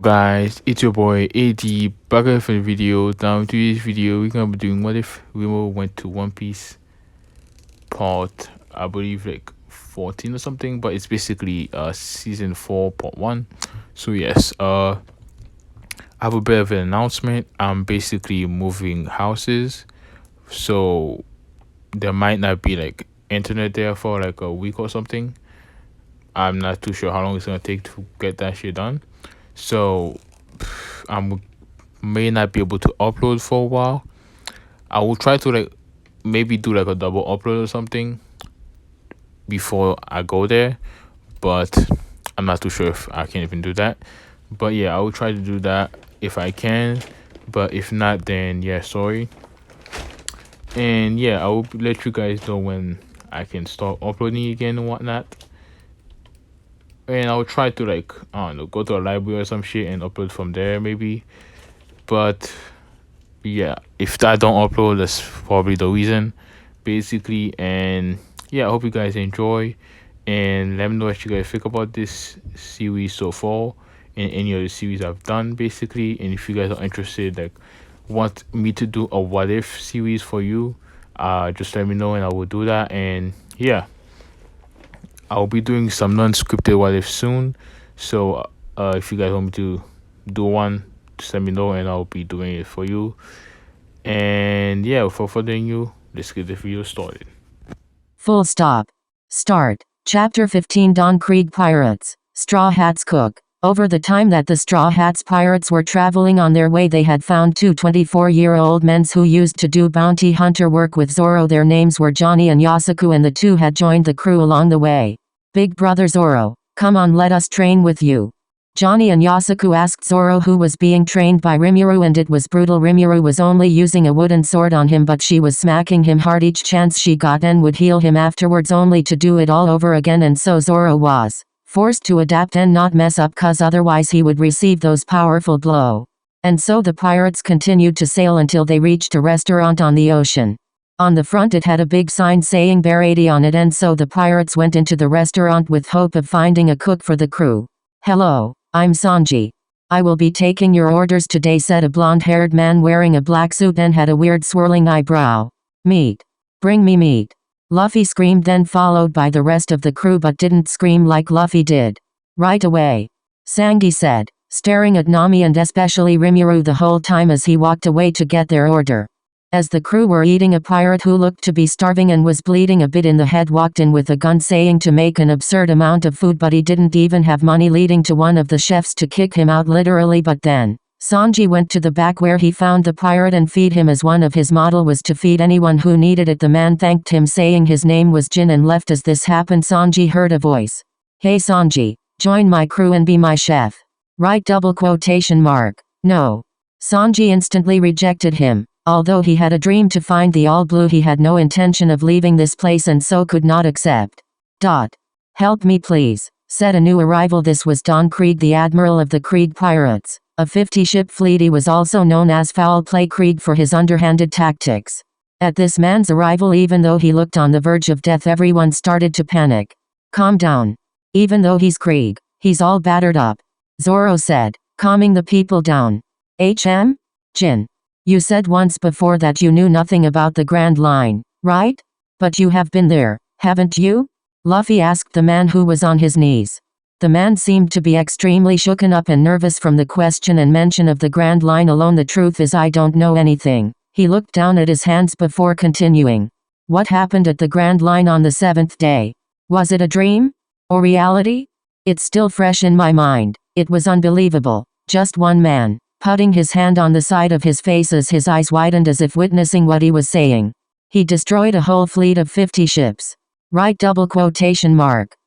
Guys, it's your boy AD back with a video. Now, to this video, we're gonna be doing what if Rimuru went to One Piece part, I believe, like 14 or something, but it's basically season 4 part 1. So yes, I have a bit of an announcement. I'm basically moving houses, so there might not be like internet there for like a week or something. I'm not too sure how long it's gonna take to get that shit done. So I may not be able to upload for a while. I will try to like maybe do like a double upload or something before I go there, but I'm not too sure if I can even do that. But yeah, I will try to do that if I can. But if not, then yeah, sorry. And yeah, I will let you guys know when I can start uploading again and whatnot. And I'll try to like I don't know, go to a library or some shit and upload from there maybe. But yeah, if I don't upload, that's probably the reason, basically. And yeah, I hope you guys enjoy, and let me know what you guys think about this series so far and any other series I've done, basically. And if you guys are interested, like want me to do a what if series for you, just let me know and I will do that. And yeah, I'll be doing some non-scripted what if soon. So if you guys want me to do one, just let me know and I'll be doing it for you. And yeah, without further ado, let's get the video started. Full stop. Start. Chapter 15 Don Krieg Pirates. Straw Hats Cook. Over the time that the Straw Hats pirates were traveling on their way, they had found two 24-year-old men who used to do bounty hunter work with Zoro. Their names were Johnny and Yasaku, and the two had joined the crew along the way. Big brother Zoro, come on, let us train with you. Johnny and Yasaku asked Zoro, who was being trained by Rimuru, and it was brutal. Rimuru was only using a wooden sword on him, but she was smacking him hard each chance she got and would heal him afterwards, only to do it all over again. And so Zoro was forced to adapt and not mess up, cause otherwise he would receive those powerful blow. And so the pirates continued to sail until they reached a restaurant on the ocean. On the front it had a big sign saying Barady on it, and so the pirates went into the restaurant with hope of finding a cook for the crew. Hello, I'm Sanji. I will be taking your orders today, said a blonde-haired man wearing a black suit and had a weird swirling eyebrow. Meat. Bring me meat. Luffy screamed, then followed by the rest of the crew, but didn't scream like Luffy did. Right away. Sangi said, staring at Nami and especially Rimuru the whole time as he walked away to get their order. As the crew were eating, a pirate who looked to be starving and was bleeding a bit in the head walked in with a gun, saying to make an absurd amount of food, but he didn't even have money, leading to one of the chefs to kick him out literally. But then Sanji went to the back where he found the pirate and feed him, as one of his model was to feed anyone who needed it. The man thanked him, saying his name was Jin, and left. As this happened, Sanji heard a voice. Hey Sanji, join my crew and be my chef. Right? ? No. Sanji instantly rejected him. Although he had a dream to find the All Blue, he had no intention of leaving this place and so could not accept. Help me please, said a new arrival. This was Don Krieg, the admiral of the Krieg pirates, a 50-ship fleet. He was also known as Foul Play Krieg for his underhanded tactics. At this man's arrival, even though he looked on the verge of death, everyone started to panic. Calm down. Even though he's Krieg, he's all battered up, Zoro said, calming the people down. Jin. You said once before that you knew nothing about the Grand Line, right? But you have been there, haven't you? Luffy asked the man who was on his knees. The man seemed to be extremely shooken up and nervous from the question and mention of the Grand Line alone. The truth is, I don't know anything. He looked down at his hands before continuing. What happened at the Grand Line on the 7th day? Was it a dream? Or reality? It's still fresh in my mind. It was unbelievable. Just one man, putting his hand on the side of his face as his eyes widened as if witnessing what he was saying. He destroyed a whole fleet of 50 ships. Right? ?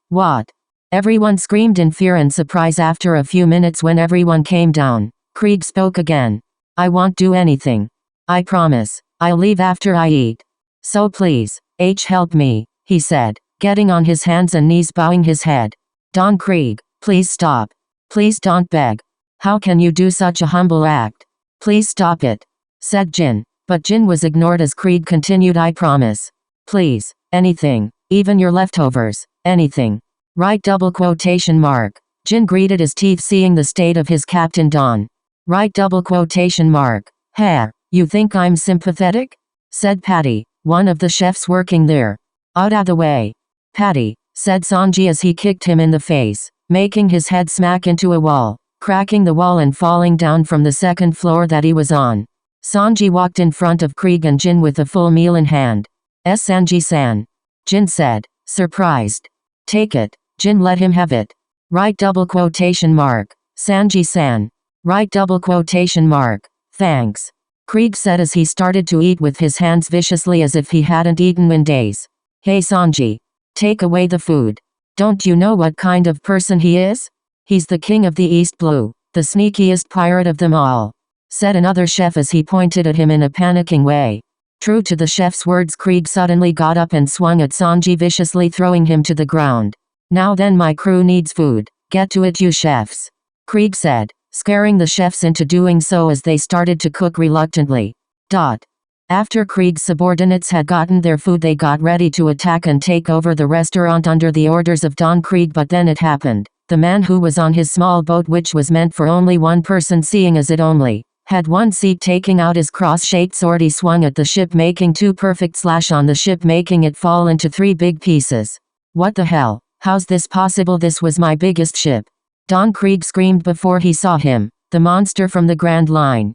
What? Everyone screamed in fear and surprise. After a few minutes, when everyone came down, Krieg spoke again. I won't do anything. I promise. I'll leave after I eat. So please, help me, he said, getting on his hands and knees, bowing his head. Don Krieg, please stop. Please don't beg. How can you do such a humble act? Please stop it, said Jin. But Jin was ignored as Krieg continued. I promise. Please, anything, even your leftovers, anything. Right? ? Jin gritted his teeth seeing the state of his captain Don. Right double quotation mark. "Ha, you think I'm sympathetic?" said Patty, one of the chefs working there. "Out of the way, Patty," said Sanji as he kicked him in the face, making his head smack into a wall, cracking the wall and falling down from the second floor that he was on. Sanji walked in front of Krieg and Jin with a full meal in hand. "Sanji-san," Jin said, surprised. "Take it." Jin let him have it. Right double quotation mark. "Sanji-san." Right double quotation mark. "Thanks," Krieg said as he started to eat with his hands viciously as if he hadn't eaten in days. "Hey Sanji. Take away the food. Don't you know what kind of person he is? He's the king of the East Blue, the sneakiest pirate of them all," said another chef as he pointed at him in a panicking way. True to the chef's words, Krieg suddenly got up and swung at Sanji viciously, throwing him to the ground. "Now then, my crew needs food. Get to it, you chefs," Krieg said, scaring the chefs into doing so as they started to cook reluctantly. After Krieg's subordinates had gotten their food, they got ready to attack and take over the restaurant under the orders of Don Krieg, but then it happened. The man who was on his small boat, which was meant for only one person seeing as it only had one seat, taking out his cross-shaped sword, he swung at the ship, making two perfect slash on the ship, making it fall into three big pieces. "What the hell? How's this possible? This was my biggest ship," Don Krieg screamed before he saw him, the monster from the Grand Line.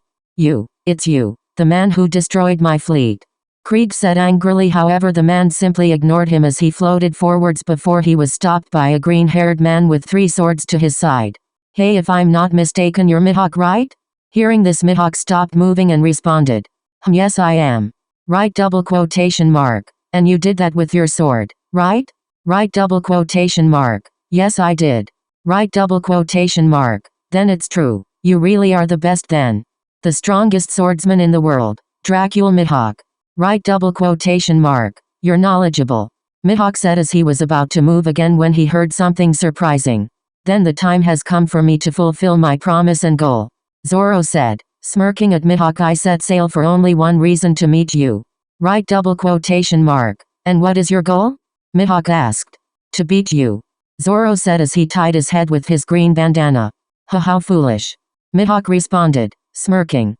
It's you, the man who destroyed my fleet," Krieg said angrily. However, the man simply ignored him as he floated forwards before he was stopped by a green-haired man with three swords to his side. "Hey, if I'm not mistaken, you're Mihawk, right?" Hearing this, Mihawk stopped moving and responded, "Yes, I am." Right double quotation mark. "And you did that with your sword, right?" Right double quotation mark. "Yes, I did." Right double quotation mark. "Then it's true. You really are the best then. The strongest swordsman in the world. Dracula Mihawk." Right double quotation mark. "You're knowledgeable," Mihawk said as he was about to move again when he heard something surprising. "Then the time has come for me to fulfill my promise and goal," Zoro said, smirking at Mihawk. "I set sail for only one reason: to meet you." Right double quotation mark. "And what is your goal?" Mihawk asked. "To beat you," Zoro said as he tied his head with his green bandana. How foolish," Mihawk responded, smirking.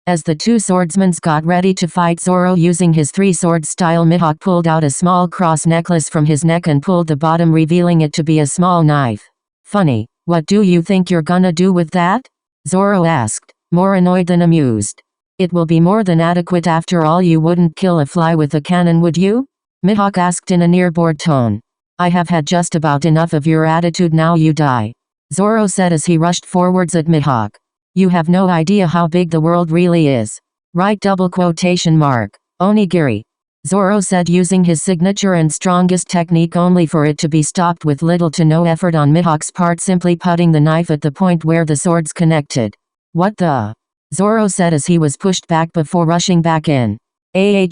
As the two swordsmen got ready to fight Zoro using his three-sword style, Mihawk pulled out a small cross necklace from his neck and pulled the bottom, revealing it to be a small knife. "Funny, what do you think you're gonna do with that?" Zoro asked, more annoyed than amused. "It will be more than adequate. After all, you wouldn't kill a fly with a cannon, would you?" Mihawk asked in a near-bored tone. "I have had just about enough of your attitude. Now you die," Zoro said as he rushed forwards at Mihawk. "You have no idea how big the world really is." Right double quotation mark. "Onigiri," Zoro said, using his signature and strongest technique only for it to be stopped with little to no effort on Mihawk's part, simply putting the knife at the point where the swords connected. "What the?" Zoro said as he was pushed back before rushing back in. I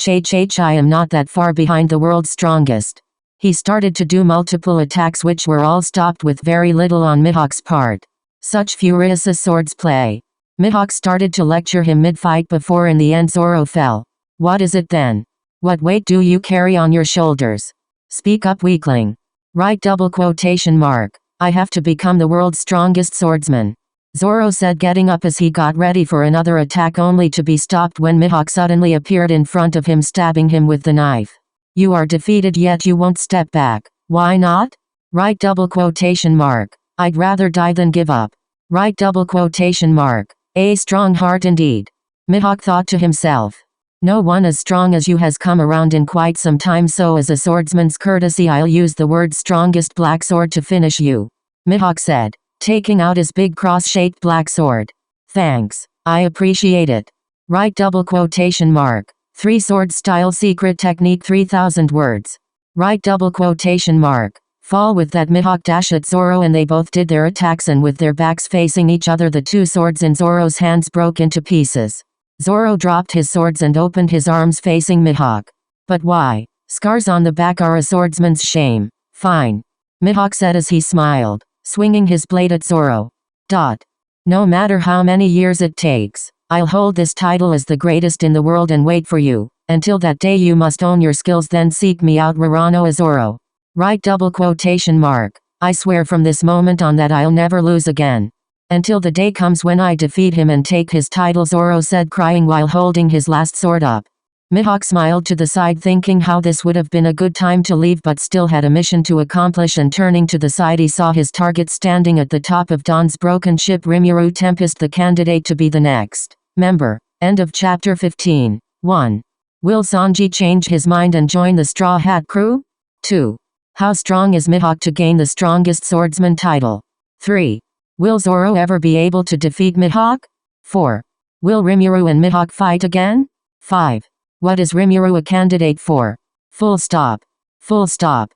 am not that far behind the world's strongest." He started to do multiple attacks which were all stopped with very little on Mihawk's part. Such furious swords play. Mihawk started to lecture him mid-fight before in the end Zoro fell. "What is it then? What weight do you carry on your shoulders? Speak up, weakling." Right double quotation mark. "I have to become the world's strongest swordsman," Zoro said, getting up as he got ready for another attack, only to be stopped when Mihawk suddenly appeared in front of him, stabbing him with the knife. "You are defeated, yet you won't step back. Why not?" Right double quotation mark. "I'd rather die than give up." Right double quotation mark. "A strong heart indeed," Mihawk thought to himself. "No one as strong as you has come around in quite some time, so as a swordsman's courtesy I'll use the word strongest black sword to finish you," Mihawk said, taking out his big cross-shaped black sword. "Thanks, I appreciate it." Right double quotation mark. Three-sword style secret technique 3000 words. Right double quotation mark. "Fall with that." Mihawk dashed at Zoro and they both did their attacks, and with their backs facing each other the two swords in Zoro's hands broke into pieces. Zoro dropped his swords and opened his arms facing Mihawk. "But why? Scars on the back are a swordsman's shame." "Fine," Mihawk said as he smiled, swinging his blade at Zoro. "No matter how many years it takes, I'll hold this title as the greatest in the world and wait for you. Until that day you must own your skills, then seek me out, Rarano Azoro." Right double quotation mark. I swear from this moment on that I'll never lose again. Until the day comes when I defeat him and take his title, Zoro said, crying while holding his last sword up. Mihawk smiled to the side, thinking how this would have been a good time to leave, but still had a mission to accomplish, and turning to the side he saw his target standing at the top of Don's broken ship, Rimuru Tempest, the candidate to be the next member. End of chapter 15. 1. Will Sanji change his mind and join the Straw Hat crew? 2. How strong is Mihawk to gain the strongest swordsman title? 3. Will Zoro ever be able to defeat Mihawk? 4. Will Rimuru and Mihawk fight again? 5. What is Rimuru a candidate for? Full stop. Full stop.